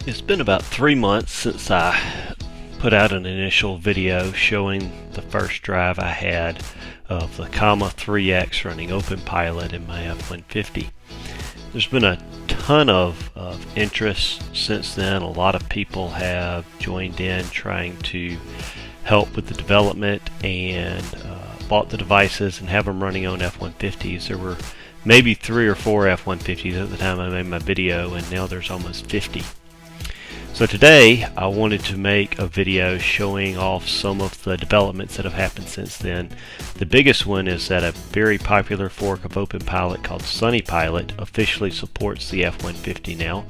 It's been about 3 months since I put out an initial video showing the first drive I had of the Comma 3X running OpenPilot in my F150. There's been a ton of interest since then. A lot of people have joined in trying to help with the development and bought the devices and have them running on F150s. There were maybe 3 or 4 F150s at the time I made my video, and now there's almost 50. So today I wanted to make a video showing off some of the developments that have happened since then. The biggest one is that a very popular fork of OpenPilot called SunnyPilot officially supports the F150 now.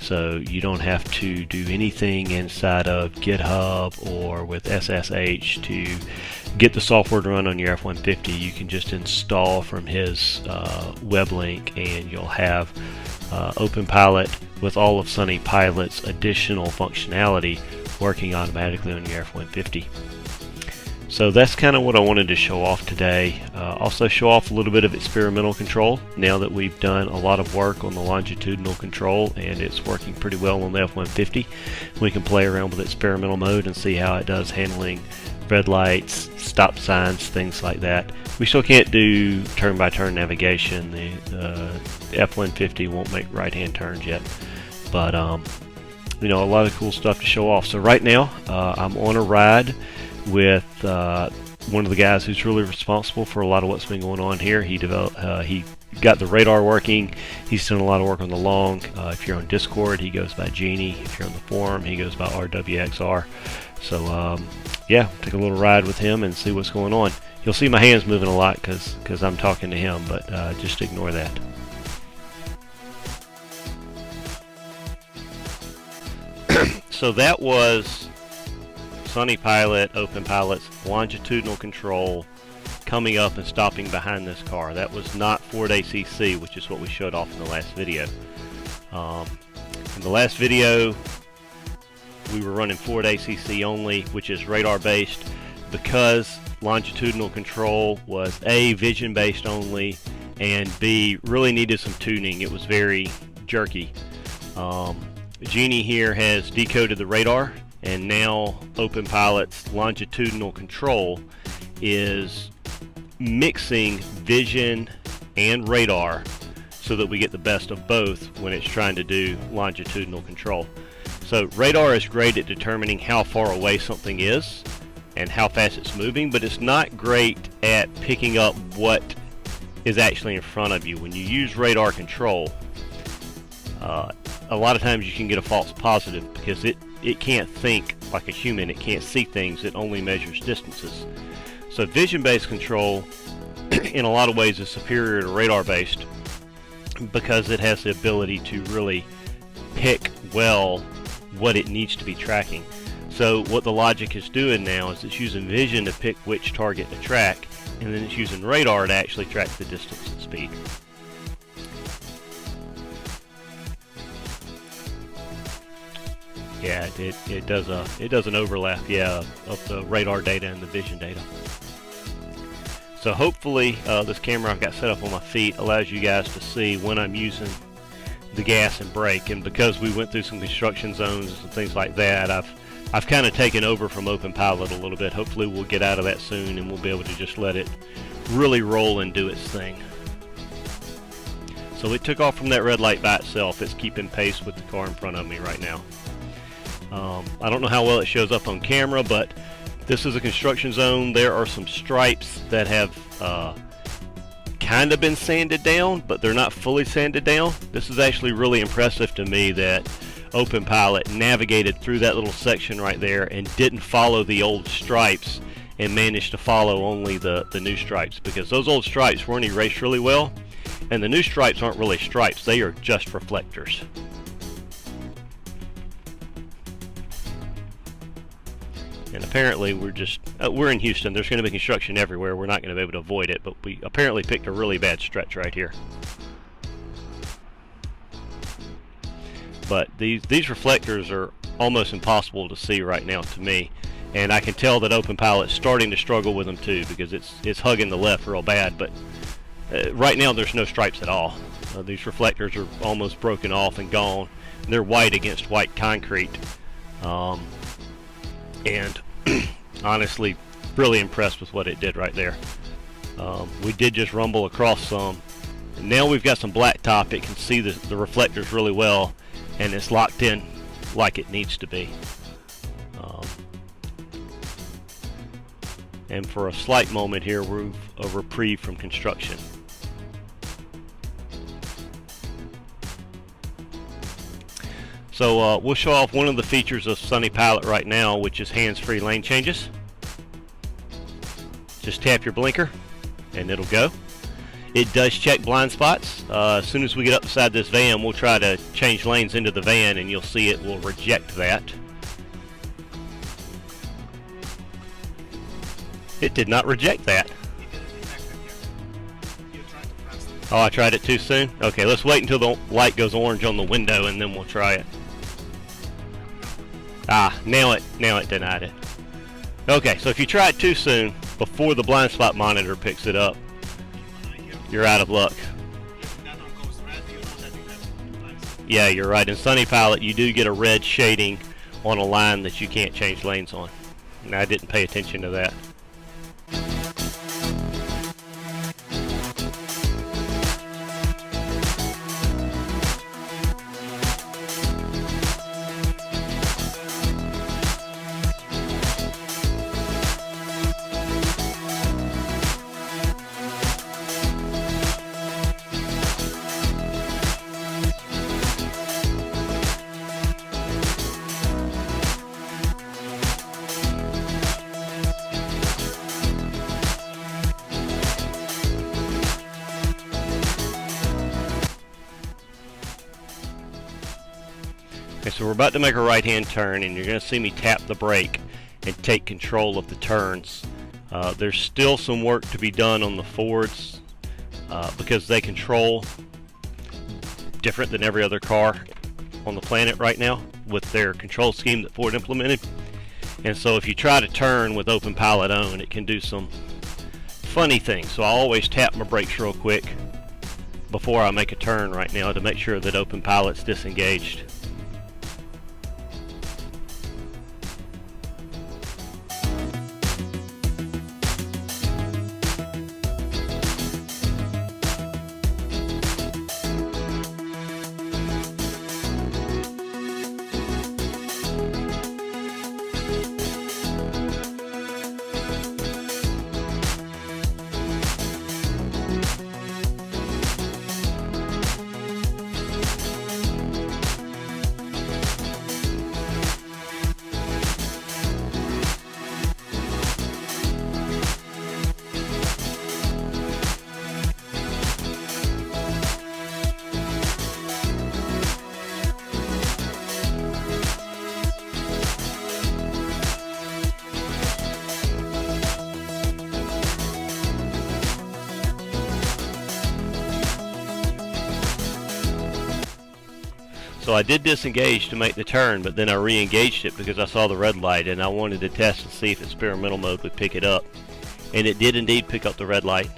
So you don't have to do anything inside of GitHub or with SSH to get the software to run on your F150. You can just install from his web link and you'll have OpenPilot with all of SunnyPilot's additional functionality working automatically on your F150. So that's kind of what I wanted to show off today. Also show off a little bit of experimental control now that we've done a lot of work on the longitudinal control and it's working pretty well on the F150. We can play around with experimental mode and see how it does handling red lights, stop signs, things like that. We still can't do turn-by-turn navigation. The F150 won't make right-hand turns yet, but you know, a lot of cool stuff to show off. So right now I'm on a ride with one of the guys who's really responsible for a lot of what's been going on here. He got the radar working. He's done a lot of work on the long. If you're on Discord, he goes by Genie. If you're on the forum, he goes by RWXR. So yeah, take a little ride with him and see what's going on. You'll see my hands moving a lot because I'm talking to him, but just ignore that. So that was SunnyPilot, OpenPilot's longitudinal control coming up and stopping behind this car. That was not Ford ACC, which is what we showed off in the last video. In the last video, we were running Ford ACC only, which is radar based, because longitudinal control was A, vision based only, and B, really needed some tuning. It was very jerky. Genie here has decoded the radar, and now OpenPilot's longitudinal control is mixing vision and radar so that we get the best of both when it's trying to do longitudinal control. So radar is great at determining how far away something is and how fast it's moving, but it's not great at picking up what is actually in front of you. When you use radar control, a lot of times you can get a false positive because it can't think like a human. It can't see things. It only measures distances. So vision-based control in a lot of ways is superior to radar-based because it has the ability to really pick well what it needs to be tracking. So what the logic is doing now is it's using vision to pick which target to track, and then it's using radar to actually track the distance and speed. Yeah, it does an overlap, yeah, of the radar data and the vision data. So hopefully this camera I've got set up on my feet allows you guys to see when I'm using the gas and brake. And because we went through some construction zones and things like that, I've kind of taken over from OpenPilot a little bit. Hopefully we'll get out of that soon and we'll be able to just let it really roll and do its thing. So it took off from that red light by itself. It's keeping pace with the car in front of me right now. I don't know how well it shows up on camera, but this is a construction zone. There are some stripes that have kind of been sanded down, but they're not fully sanded down. This is actually really impressive to me that OpenPilot navigated through that little section right there and didn't follow the old stripes and managed to follow only the new stripes, because those old stripes weren't erased really well, and the new stripes aren't really stripes. They are just reflectors. And apparently we're in Houston. There's going to be construction everywhere. We're not going to be able to avoid it, but we apparently picked a really bad stretch right here. But these reflectors are almost impossible to see right now to me, and I can tell that OpenPilot's starting to struggle with them too, because it's hugging the left real bad. But Right now there's no stripes at all. These reflectors are almost broken off and gone. They're white against white concrete, and honestly really impressed with what it did right there. We did just rumble across some, and now we've got some black top. It can see the reflectors really well, and it's locked in like it needs to be. And for a slight moment here, we're a reprieve from construction. So we'll show off one of the features of SunnyPilot right now, which is hands-free lane changes. Just tap your blinker and it'll go. It does check blind spots. As soon as we get up beside this van, we'll try to change lanes into the van, and you'll see it will reject that. It did not reject that. Oh, I tried it too soon? Okay, let's wait until the light goes orange on the window and then we'll try it. Ah, now it denied it. Okay, so if you try it too soon, before the blind spot monitor picks it up, you're out of luck. Yeah, you're right. In SunnyPilot, you do get a red shading on a line that you can't change lanes on. And I didn't pay attention to that. Okay, so we're about to make a right-hand turn, and you're going to see me tap the brake and take control of the turns. There's still some work to be done on the Fords because they control different than every other car on the planet right now with their control scheme that Ford implemented. And so if you try to turn with SunnyPilot on, it can do some funny things. So I always tap my brakes real quick before I make a turn right now to make sure that SunnyPilot's disengaged. So I did disengage to make the turn, but then I re-engaged it because I saw the red light and I wanted to test and see if experimental mode would pick it up. And it did indeed pick up the red light.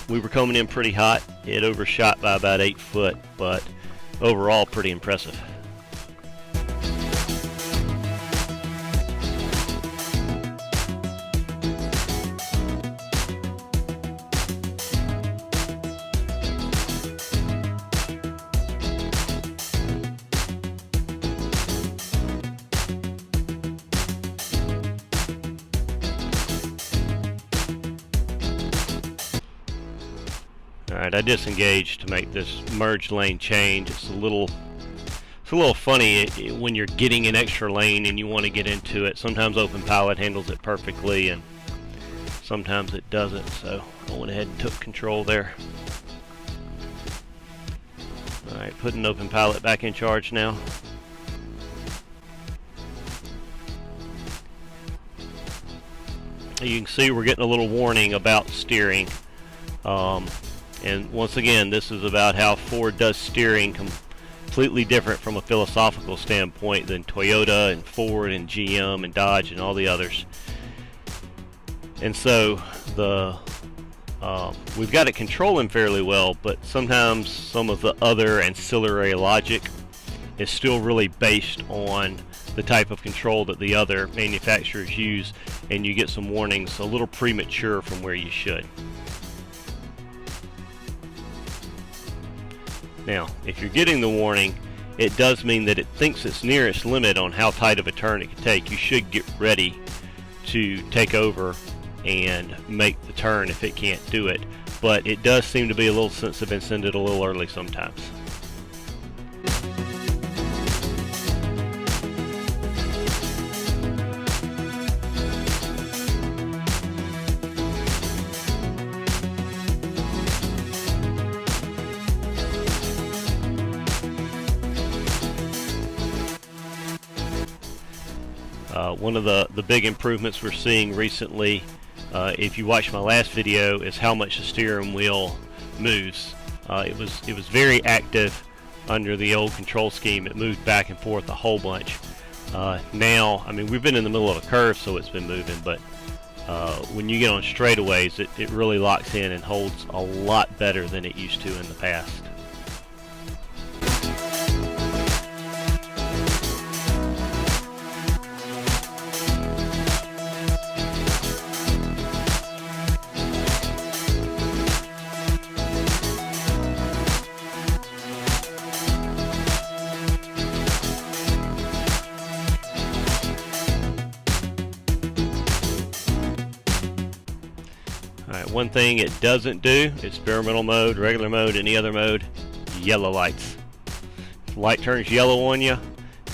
We were coming in pretty hot. It overshot by about 8 foot, but overall pretty impressive. Alright, I disengaged to make this merge lane change. It's a little funny when you're getting an extra lane and you want to get into it. Sometimes SunnyPilot handles it perfectly and sometimes it doesn't, so I went ahead and took control there. Alright, putting SunnyPilot back in charge now. You can see we're getting a little warning about steering. And once again, this is about how Ford does steering completely different from a philosophical standpoint than Toyota and Ford and GM and Dodge and all the others. And so the We've got it controlling fairly well, but sometimes some of the other ancillary logic is still really based on the type of control that the other manufacturers use, and you get some warnings a little premature from where you should. Now, if you're getting the warning, it does mean that it thinks it's near its limit on how tight of a turn it can take. You should get ready to take over and make the turn if it can't do it, but it does seem to be a little sensitive and send it a little early sometimes. One of the big improvements we're seeing recently, if you watch my last video, is how much the steering wheel moves. It was very active under the old control scheme. It moved back and forth a whole bunch. Now, I mean, we've been in the middle of a curve, so it's been moving, but when you get on straightaways, it really locks in and holds a lot better than it used to in the past. Alright, one thing it doesn't do, experimental mode, regular mode, any other mode, yellow lights. If the light turns yellow on you,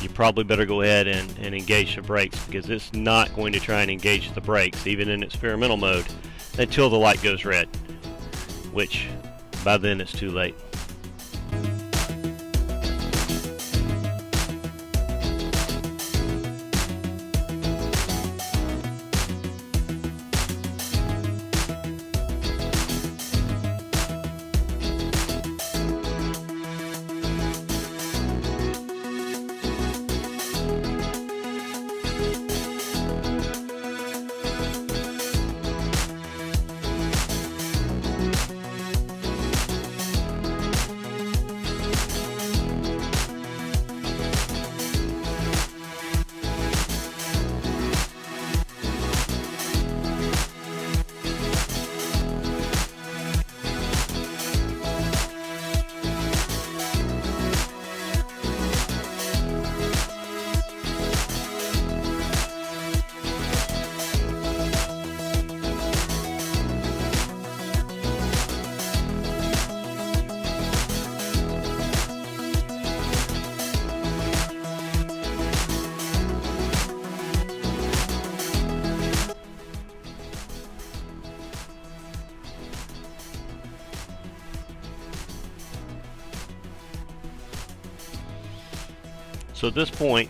you probably better go ahead and engage the brakes, because it's not going to try and engage the brakes, even in experimental mode, until the light goes red, which by then it's too late. So at this point,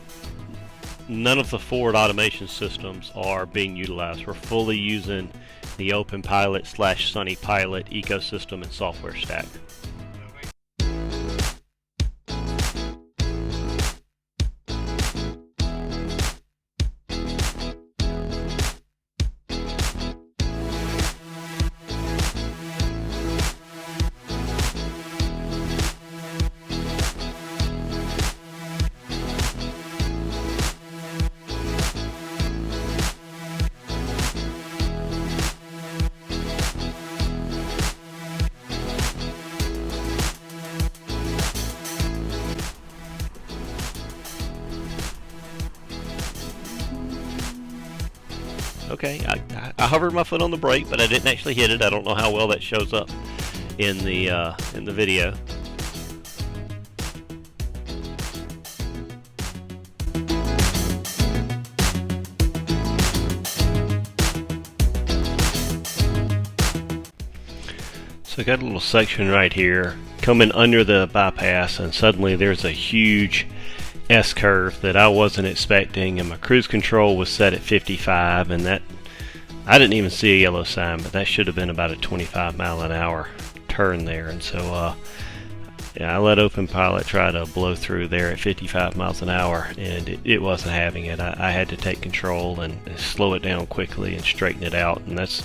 none of the forward automation systems are being utilized. We're fully using the OpenPilot / SunnyPilot ecosystem and software stack. Okay, I hovered my foot on the brake, but I didn't actually hit it. I don't know how well that shows up in the video. So I got a little section right here coming under the bypass, and suddenly there's a huge S-curve that I wasn't expecting, and my cruise control was set at 55, and that I didn't even see a yellow sign, but that should have been about a 25 mile an hour turn there. And so yeah, I let OpenPilot try to blow through there at 55 miles an hour, and it wasn't having it. I had to take control and slow it down quickly and straighten it out, and that's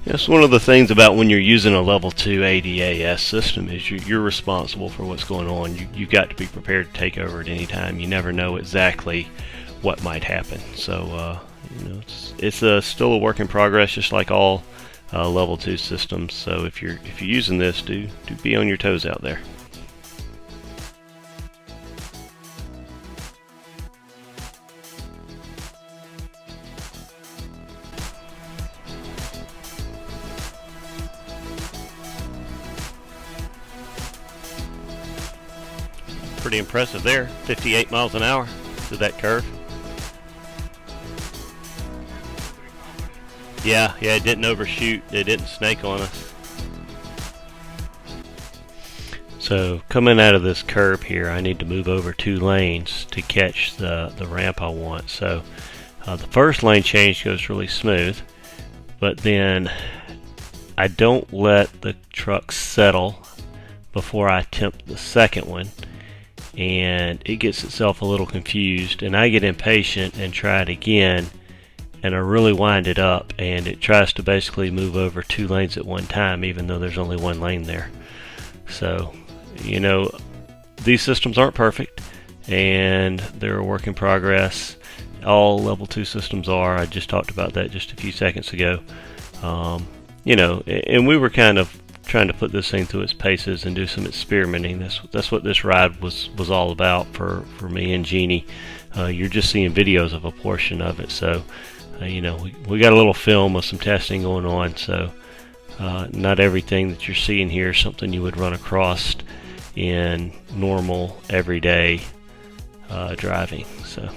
That's one of the things about when you're using a level 2 ADAS system is you're responsible for what's going on. You've got to be prepared to take over at any time. You never know exactly what might happen. So you know, it's still a work in progress, just like all level 2 systems. So if you're using this, do be on your toes out there. Pretty impressive there, 58 miles an hour to that curve. Yeah, it didn't overshoot, it didn't snake on us. So coming out of this curb here, I need to move over 2 lanes to catch the ramp I want. So the first lane change goes really smooth, but then I don't let the truck settle before I attempt the second one, and it gets itself a little confused, and I get impatient and try it again, and I really wind it up, and it tries to basically move over 2 lanes at one time, even though there's only 1 lane there. So, you know, these systems aren't perfect, and they're a work in progress. All level 2 systems are. I just talked about that just a few seconds ago. You know, and we were kind of trying to put this thing through its paces and do some experimenting. That's what this ride was all about for me and Jeannie. You're just seeing videos of a portion of it, so you know, we got a little film of some testing going on. So not everything that you're seeing here is something you would run across in normal everyday driving. So.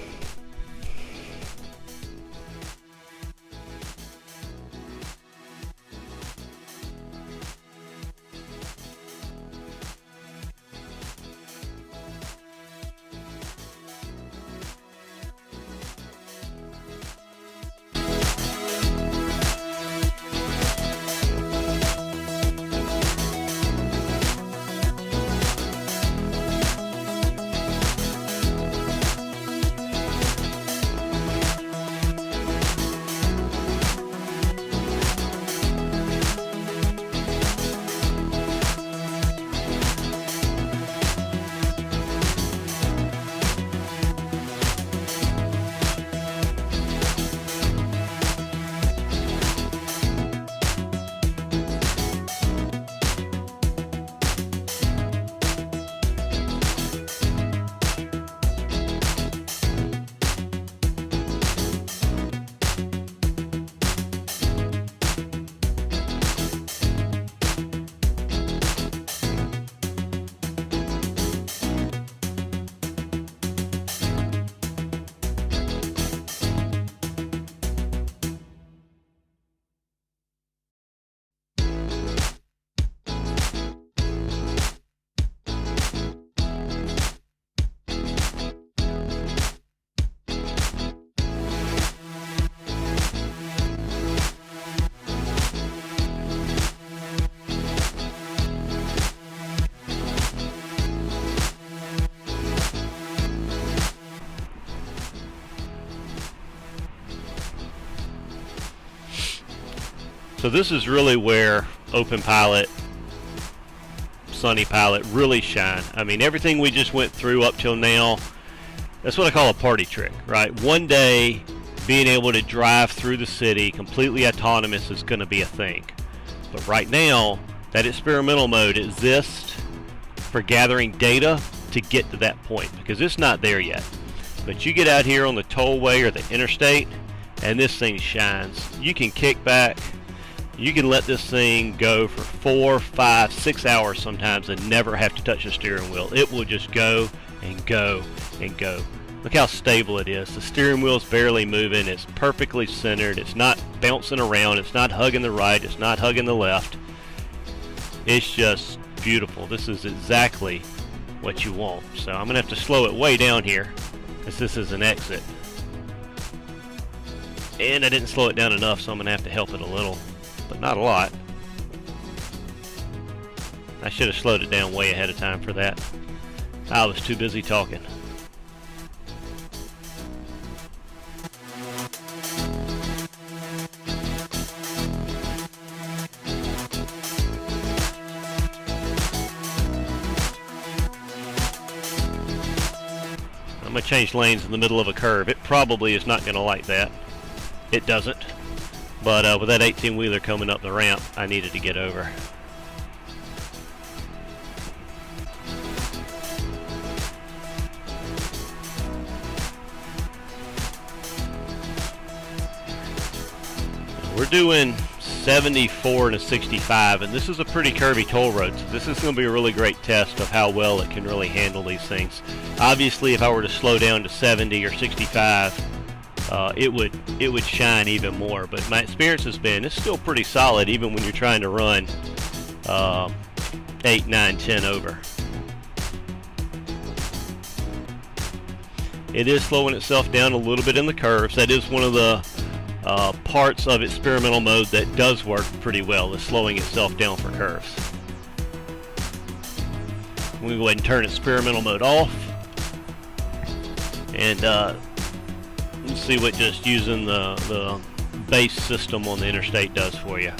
So this is really where OpenPilot, SunnyPilot really shine. I mean, everything we just went through up till now, that's what I call a party trick, right? One day, being able to drive through the city completely autonomous is going to be a thing. But right now, that experimental mode exists for gathering data to get to that point, because it's not there yet. But you get out here on the tollway or the interstate, and this thing shines. You can kick back. You can let this thing go for 4, 5, 6 hours sometimes and never have to touch the steering wheel. It will just go and go and go. Look how stable it is. The steering wheel's barely moving. It's perfectly centered. It's not bouncing around. It's not hugging the right. It's not hugging the left. It's just beautiful. This is exactly what you want. So I'm going to have to slow it way down here, because this is an exit. And I didn't slow it down enough, so I'm going to have to help it a little. But not a lot. I should have slowed it down way ahead of time for that. I was too busy talking. I'm going to change lanes in the middle of a curve. It probably is not going to like that. It doesn't. But with that 18-wheeler coming up the ramp, I needed to get over. We're doing 74 and a 65, and this is a pretty curvy toll road, so this is going to be a really great test of how well it can really handle these things. Obviously, if I were to slow down to 70 or 65, it would shine even more. But my experience has been it's still pretty solid, even when you're trying to run 8, 9, 10 over. It is slowing itself down a little bit in the curves. That is one of the parts of experimental mode that does work pretty well, is slowing itself down for curves. We go ahead and turn experimental mode off, and let's see what just using the base system on the interstate does for you.